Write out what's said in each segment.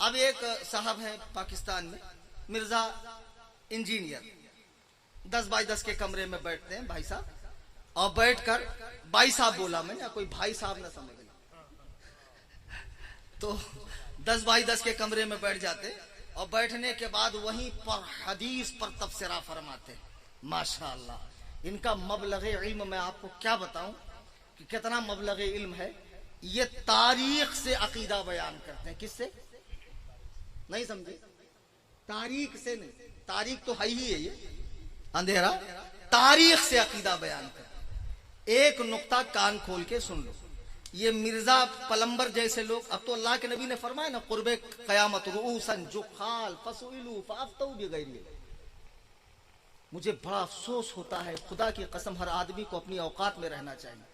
اب ایک صاحب ہیں پاکستان میں مرزا انجینئر 10x10 کے کمرے میں بیٹھتے ہیں بھائی صاحب, اور بیٹھ کر بھائی صاحب بولا میں نے, کوئی بھائی صاحب نہ سمجھ لیں, تو 10x10 کے کمرے میں بیٹھ جاتے اور بیٹھنے کے بعد وہیں پر حدیث پر تبصرہ فرماتے. ماشاءاللہ ان کا مبلغ علم میں آپ کو کیا بتاؤں کہ کتنا مبلغ علم ہے. یہ تاریخ سے عقیدہ بیان کرتے ہیں. کس سے؟ نہیں سمجھے؟ تاریخ سے نہیں, تاریخ تو ہے ہی ہے یہ اندھیرا, تاریخ سے عقیدہ بیان کرتے. ایک نقطہ کان کھول کے سن لو, یہ مرزا پلمبر جیسے لوگ, اب تو اللہ کے نبی نے فرمایا نا قرب قیامت رؤوسن جخال فسئلوا فافتوا بغیر. مجھے بڑا افسوس ہوتا ہے, خدا کی قسم ہر آدمی کو اپنی اوقات میں رہنا چاہیے.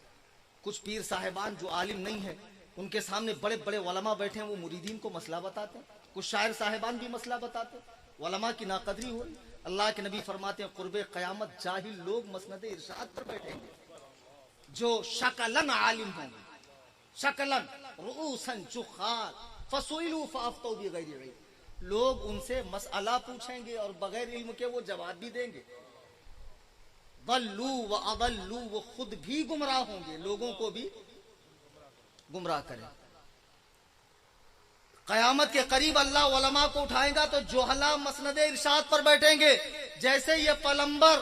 کچھ پیر صاحبان جو عالم نہیں ہیں ان کے سامنے بڑے بڑے علماء بیٹھے ہیں, وہ مریدین کو مسئلہ بتاتے ہیں. کچھ شاعر صاحبان بھی مسئلہ بتاتے ہیں, علماء کی ناقدری ہو. اللہ کے نبی فرماتے ہیں قرب قیامت جاہل لوگ مسند ارشاد پر بیٹھیں گے جو شکلن عالم ہوں گے, شکلن رؤوسن جخال فسئلوا فافتوا بغیر علم. لوگ ان سے مسئلہ پوچھیں گے اور بغیر علم کے وہ جواب بھی دیں گے. ضلوا واضلوا, وہ خود بھی گمراہ ہوں گے, لوگوں کو بھی گمراہ کریں. قیامت کے قریب اللہ علماء کو اٹھائے گا تو جوہلا مسند ارشاد پر بیٹھیں گے. جیسے یہ پلمبر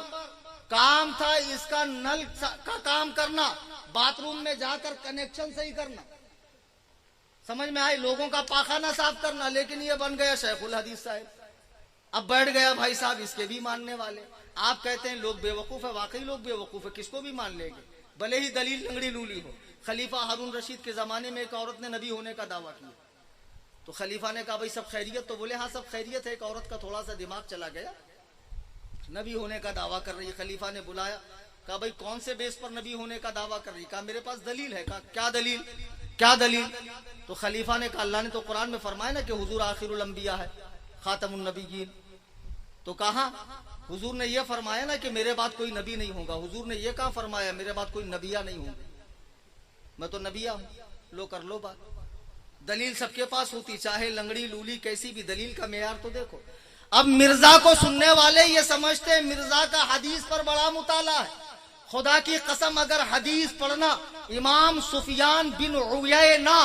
کام تھا اس کا نل کا کام کرنا, باتھ روم میں جا کر کنیکشن صحیح کرنا, سمجھ میں آئی, لوگوں کا پاخانہ صاف کرنا, لیکن یہ بن گیا شیخ الحدیث صاحب. اب بیٹھ گیا بھائی صاحب اس کے بھی ماننے والے. آپ کہتے ہیں لوگ بے وقوف ہے, واقعی لوگ بے وقوف ہے, کس کو بھی مان لیں گے بھلے ہی دلیل لنگڑی لولی ہو. خلیفہ ہارون رشید کے زمانے میں ایک عورت نے نبی ہونے کا دعویٰ کیا, تو خلیفہ نے کہا بھائی سب خیریت؟ تو بولے ہاں سب خیریت ہے, ایک عورت کا تھوڑا سا دماغ چلا گیا, نبی ہونے کا دعویٰ کر رہی ہے. خلیفہ نے بلایا, کہا بھائی کون سے بیس پر نبی ہونے کا دعویٰ کر رہی ہے؟ کہا میرے پاس دلیل ہے. کہا کیا دلیل؟ کیا دلیل؟ تو خلیفہ نے کہا اللہ نے تو قرآن میں فرمایا نا کہ حضور آخر الانبیاء ہے, خاتم النبیین. تو کہا حضور نے یہ فرمایا نا کہ میرے بعد کوئی نبی نہیں ہوگا. حضور نے یہ کہا فرمایا میرے بعد کوئی نبیہ نہیں ہوگا, میں تو نبیہ ہوں. لو کر لو بات. دلیل سب کے پاس ہوتی, چاہے لنگڑی لولی کیسی بھی, دلیل کا معیار تو دیکھو. اب مرزا کو سننے والے یہ سمجھتے ہیں مرزا کا حدیث پر بڑا مطالعہ ہے. خدا کی قسم اگر حدیث پڑھنا, امام سفیان بن عیینہ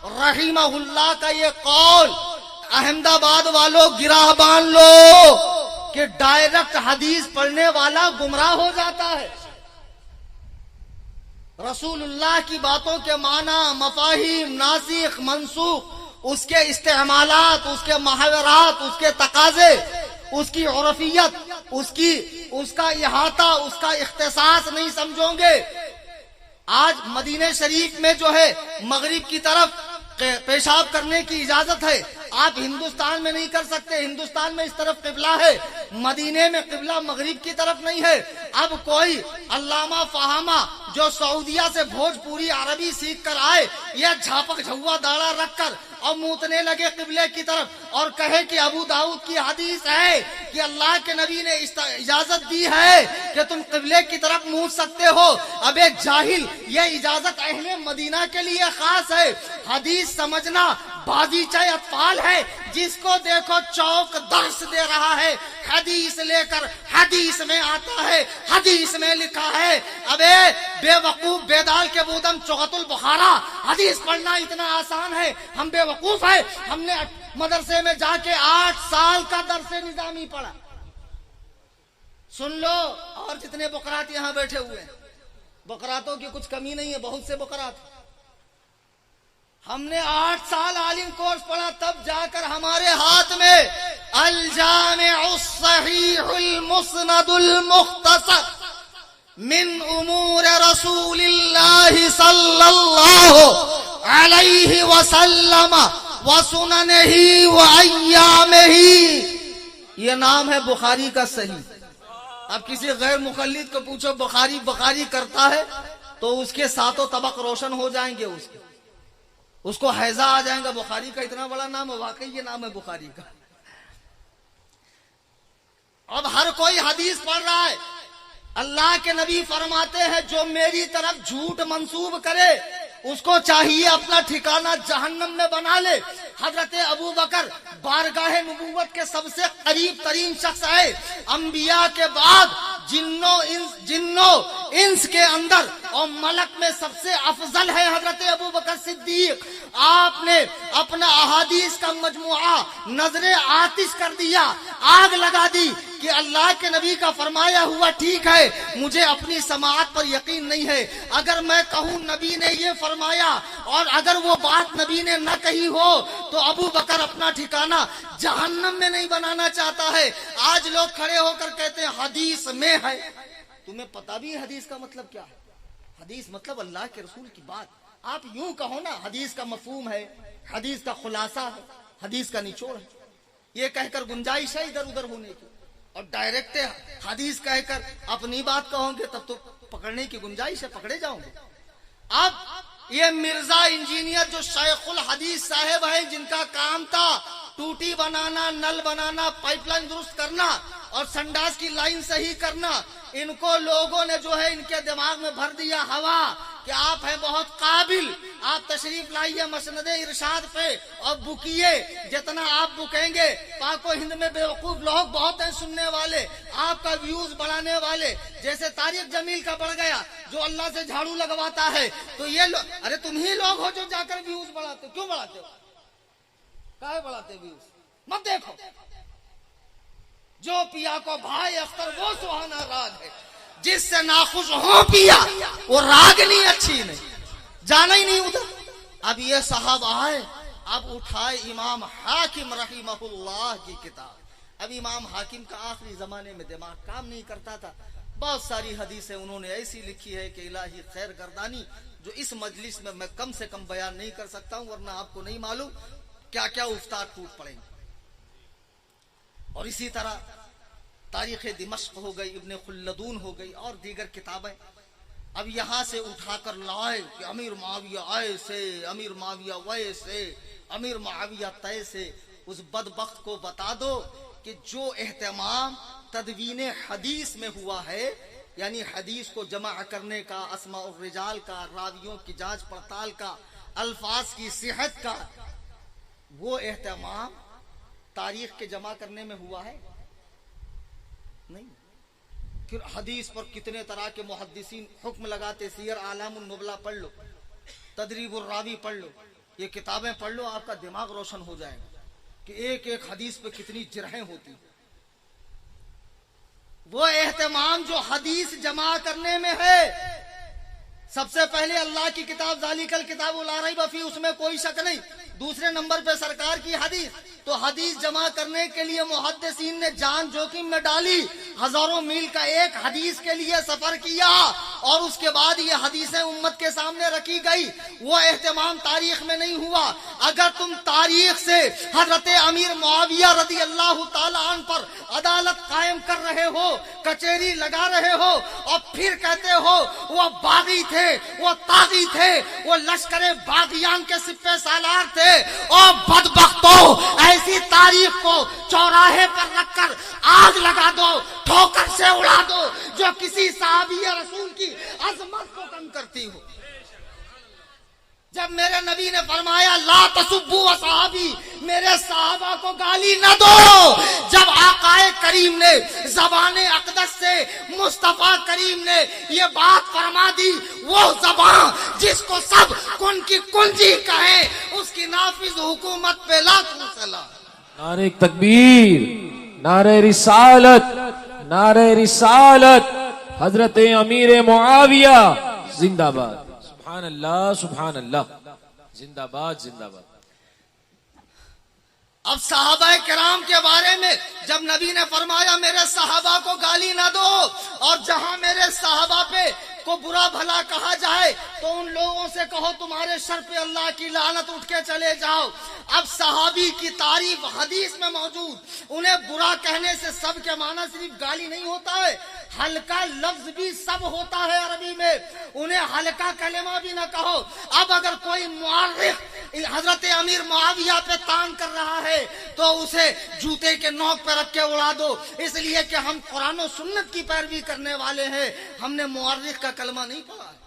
رحمہ اللہ کا یہ قول, احمد آباد والوں گراہ باندھ لو کہ ڈائریکٹ حدیث پڑھنے والا گمراہ ہو جاتا ہے. رسول اللہ کی باتوں کے معنی, مفاہیم, ناسخ منسوخ, اس کے استعمالات, اس کے محاورات, اس کے تقاضے, اس کی عرفیت, اس کا احاطہ, اس کا اختصاص نہیں سمجھو گے. آج مدینہ شریف میں جو ہے مغرب کی طرف پیشاب کرنے کی اجازت ہے, آپ ہندوستان میں نہیں کر سکتے. ہندوستان میں اس طرف قبلہ ہے, مدینے میں قبلہ مغرب کی طرف نہیں ہے. اب کوئی علامہ فہامہ جو سعودیہ سے بھوجپوری عربی سیکھ کر آئے, یہ جھاپک جھوا داڑا رکھ کر اور موتنے لگے قبلے کی طرف اور کہے کہ ابو داؤد کی حدیث ہے کہ اللہ کے نبی نے اجازت دی ہے کہ تم قبلے کی طرف موت سکتے ہو. اب ایک جاہل, یہ اجازت اہل مدینہ کے لیے خاص ہے. حدیث سمجھنا بازیچہ اطفال ہے, جس کو دیکھو چوک درس دے رہا ہے, حدیث لے کر حدیث میں آتا ہے, حدیث میں لکھا ہے. ابے بے وقوف بیدال کے بودم چغت البخارا, حدیث پڑھنا اتنا آسان ہے. ہم بے وقوف ہے, ہم نے مدرسے میں جا کے 8 سال کا درس نظامی پڑھا. سن لو, اور جتنے بقرات یہاں بیٹھے ہوئے ہیں, بقراتوں کی کچھ کمی نہیں ہے, بہت سے بقرات. ہم نے 8 سال عالم کورس پڑھا, تب جا کر ہمارے ہاتھ میں الجامع الصحیح المسند المختصر من امور رسول اللہ صلی اللہ علیہ وسلم وسننہ وایامہ, یہ نام ہے بخاری کا صحیح. اب کسی غیر مقلد کو پوچھو بخاری کرتا ہے تو اس کے 7 طبق روشن ہو جائیں گے, اس کو حیضہ آ جائیں گا. بخاری کا اتنا بڑا نام ہے, واقعی یہ نام ہے بخاری کا. اب ہر کوئی حدیث پڑھ رہا ہے. اللہ کے نبی فرماتے ہیں جو میری طرف جھوٹ منسوب کرے اس کو چاہیے اپنا ٹھکانہ جہنم میں بنا لے۔ حضرت ابو بکر بارگاہ نبوت کے سب سے قریب ترین شخص ہے، انبیاء کے بعد جنوں انس کے اندر اور ملک میں سب سے افضل ہے حضرت ابو بکر صدیق۔ آپ نے اپنا احادیث کا مجموعہ نظر آتش کر دیا، آگ لگا دی کہ اللہ کے نبی کا فرمایا ہوا ٹھیک ہے، مجھے اپنی سماعت پر یقین نہیں ہے۔ اگر میں کہوں نبی نے یہ فرمایا اور اگر وہ بات نبی نے نہ کہی ہو تو ابو بکر اپنا ٹھکانہ جہنم میں نہیں بنانا چاہتا ہے۔ آج لوگ کھڑے ہو کر کہتے ہیں حدیث میں ہے۔ تمہیں پتا بھی ہے حدیث کا مطلب کیا ہے؟ حدیث مطلب اللہ کے رسول کی بات۔ آپ یوں کہو نا حدیث کا مفہوم ہے، حدیث کا خلاصہ ہے، حدیث کا نچوڑ ہے، یہ کہہ کر گنجائش ہے ادھر ادھر ہونے کی، اور ڈائریکٹ حدیث کہہ کر اپنی بات کہوں گے تب تو پکڑنے کی گنجائش ہے، پکڑے جاؤں گے۔ اب یہ مرزا انجینئر جو شیخ الحدیث صاحب ہیں، جن کا کام تھا ٹوٹی بنانا، نل بنانا، پائپ لائن درست کرنا اور سنڈاس کی لائن صحیح کرنا، ان کو لوگوں نے جو ہے ان کے دماغ میں بھر دیا ہوا کہ آپ ہیں بہت قابل، آپ تشریف لائیے مسند ارشاد پہ اور بکیے، جتنا آپ بکیں گے۔ پاک و ہند میں بیوقوف لوگ بہت ہیں سننے والے، آپ کا ویوز بڑھانے والے، جیسے طارق جمیل کا بڑھ گیا جو اللہ سے جھاڑو لگواتا ہے، تو یہ ارے تم ہی لوگ ہو جو جا کر ویوز بڑھاتے ہو۔ کیوں بڑھاتے ہو؟ کاہے بڑھاتے ویوز؟ مت دیکھو، جو پیا کو بھائی اختر وہ سہانا راگ ہے، جس سے ناخوش ہو پیا وہ راگنی اچھی نہیں، جانا ہی نہیں ادھر۔ اب یہ صاحب آئے، اب اٹھائے امام حاکم رحمہ اللہ کی کتاب۔ اب امام حاکم کا آخری زمانے میں دماغ کام نہیں کرتا تھا، بہت ساری حدیثیں انہوں نے ایسی لکھی ہے کہ الہی خیر گردانی، جو اس مجلس میں کم سے کم بیان نہیں کر سکتا ہوں، ورنہ آپ کو نہیں معلوم کیا کیا افتاد ٹوٹ پڑیں گے۔ اور اسی طرح تاریخ دمشق ہو گئی، ابن خلدون ہو گئی اور دیگر کتابیں۔ اب یہاں سے اٹھا کر لائے کہ امیر معاویہ ایسے، امیر معاویہ ویسے، امیر معاویہ تیسے۔ اس بدبخت کو بتا دو کہ جو اہتمام تدوین حدیث میں ہوا ہے، یعنی حدیث کو جمع کرنے کا، اسماء الرجال کا، راویوں کی جانچ پڑتال کا، الفاظ کی صحت کا، وہ اہتمام تاریخ کے جمع کرنے میں ہوا ہے؟ نہیں۔ پھر حدیث پر کتنے طرح کے محدثین حکم لگاتے، سیر اعلام النبلا پڑھ لو، تدریب الراوی پڑھ لو، یہ کتابیں پڑھ لو، آپ کا دماغ روشن ہو جائے گا کہ ایک ایک حدیث پہ کتنی جرحیں ہوتی۔ وہ اہتمام جو حدیث جمع کرنے میں ہے، سب سے پہلے اللہ کی کتاب ذالک الکتاب لا ریب فیہ، اس میں کوئی شک نہیں۔ دوسرے نمبر پہ سرکار کی حدیث، تو حدیث جمع کرنے کے لیے محدثین نے جان جوخم میں ڈالی، ہزاروں میل کا ایک حدیث کے لیے سفر کیا، اور اس کے بعد یہ حدیثیں امت کے سامنے رکھی گئی۔ وہ اہتمام تاریخ میں نہیں ہوا۔ اگر تم تاریخ سے حضرت امیر معاویہ رضی اللہ تعالیٰ عنہ پر عدالت قائم کر رہے ہو، کچہری لگا رہے ہو، اور پھر کہتے ہو وہ باغی تھے، وہ طاغی تھے، وہ لشکر باغیان کے سپہ سالار تھے، اور بدبختو ایسی تاریخ کو چوراہے پر رکھ کر آگ لگا دو، ٹھوکر سے اڑا دو، جو کسی صحابی رسول کی عظمت کو کم کرتی ہو۔ جب میرے نبی نے فرمایا لا تسبوا صحابی، میرے صحابہ کو گالی نہ دو، جب آقا کریم نے زبان اقدس سے مصطفیٰ کریم نے یہ بات فرما دی، وہ زبان جس کو سب کن کی کنجی کہیں، اس کی نافذ حکومت پہ لاکھوں سلام۔ نعرہ تکبیر، نعرہ رسالت، نعرہ رسالت، حضرت امیر معاویہ زندہ باد۔ سبحان اللہ، سبحان اللہ، زندہ باد، زندہ باد۔ اب صحابہ کرام کے بارے میں جب نبی نے فرمایا میرے صحابہ کو گالی نہ دو، اور جہاں میرے صحابہ پہ کو برا بھلا کہا جائے تو ان لوگوں سے کہو تمہارے سر پہ اللہ کی لعنت، اٹھ کے چلے جاؤ۔ اب صحابی کی تعریف حدیث میں موجود، انہیں برا کہنے سے سب کے معنی صرف گالی نہیں ہوتا ہے، ہلکا لفظ بھی سب ہوتا ہے عربی میں، انہیں ہلکا کلمہ بھی نہ کہو۔ اب اگر کوئی مورخ حضرت امیر معاویہ پہ تان کر رہا ہے تو اسے جوتے کے نوک پہ رکھ کے اڑا دو، اس لیے کہ ہم قرآن و سنت کی پیروی کرنے والے ہیں، ہم نے مورخ کا کلمہ نہیں پڑھا ہے۔